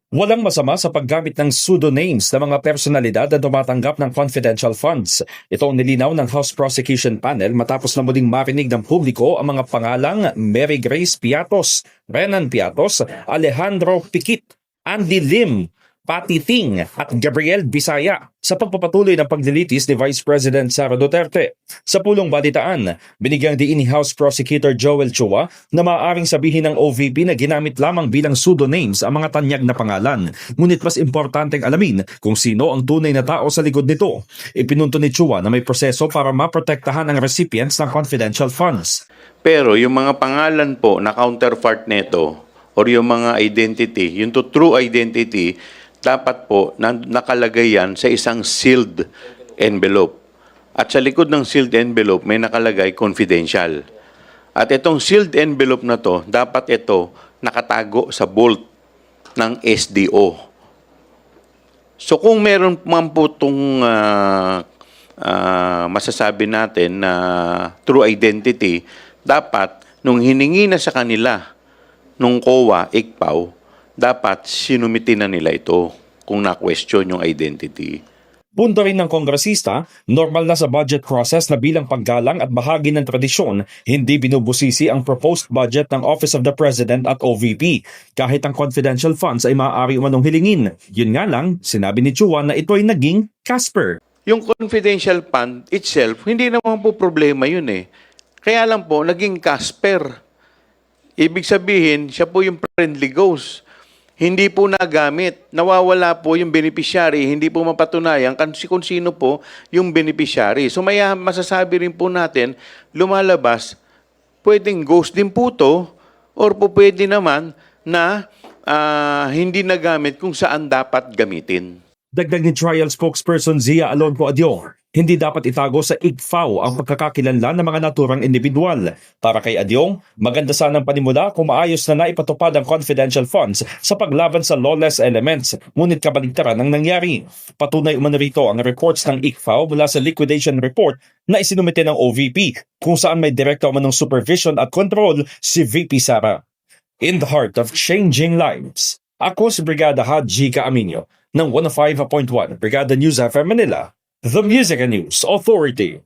Walang masama sa paggamit ng pseudonames ng mga personalidad na tumatanggap ng confidential funds. Ito ang nilinaw ng House Prosecution Panel matapos na muling marinig ng publiko ang mga pangalang Mary Grace Piatos, Renan Piatos, Alejandro Piquit, Andy Lim, Patty Ting at Gabriel Bisaya sa pagpapatuloy ng paglilitis ni Vice President Sara Duterte. Sa pulong balitaan, binigyang diin ni House Prosecutor Joel Chua na maaaring sabihin ng OVP na ginamit lamang bilang pseudonames ang mga tanyag na pangalan. Ngunit mas importanteng alamin kung sino ang tunay na tao sa likod nito. Ipinunto ni Chua na may proseso para maprotektahan ang recipients ng confidential funds. Pero yung mga pangalan po na counterpart nito or yung mga identity, yung true identity, dapat po nakalagay yan sa isang sealed envelope. At sa likod ng sealed envelope may nakalagay confidential. At itong sealed envelope na to, dapat ito nakatago sa vault ng SDO. So kung meron man po itong masasabi natin na true identity, dapat nung hiningi na sa kanila nung COA, ICPAW, dapat sinumiti na nila ito kung na-question yung identity. Punto rin ng kongresista, normal na sa budget process na bilang paggalang at bahagi ng tradisyon, hindi binubusisi ang proposed budget ng Office of the President at OVP. Kahit ang confidential funds ay maaari umanong hilingin. Yun nga lang, sinabi ni Chua na ito ay naging Casper. Yung confidential fund itself, hindi naman po problema yun eh. Kaya lang po, naging Casper. Ibig sabihin, siya po yung friendly ghost. Hindi po nagamit. Nawawala po yung beneficiary. Hindi po mapatunayan kung sino po yung beneficiary. So may masasabi rin po natin, lumalabas, pwedeng ghost din po to or po pwede naman na hindi nagamit kung saan dapat gamitin. Dagdag ni trial spokesperson Zia Alonco Adyong, hindi dapat itago sa ICFAO ang pagkakakilanlan ng mga naturang individual. Para kay Adyong, maganda sanang panimula kung maayos na naipatupad ang confidential funds sa paglaban sa lawless elements, ngunit kabaligtaran ang nangyari. Patunay umano rito ang reports ng ICFAO mula sa liquidation report na isinumite ng OVP, kung saan may direkta umanong supervision at control si VP Sara. In the heart of changing lives, ako si Brigada Haji Caaminio ng 105.1 Brigada News FM Manila, The Music and News Authority.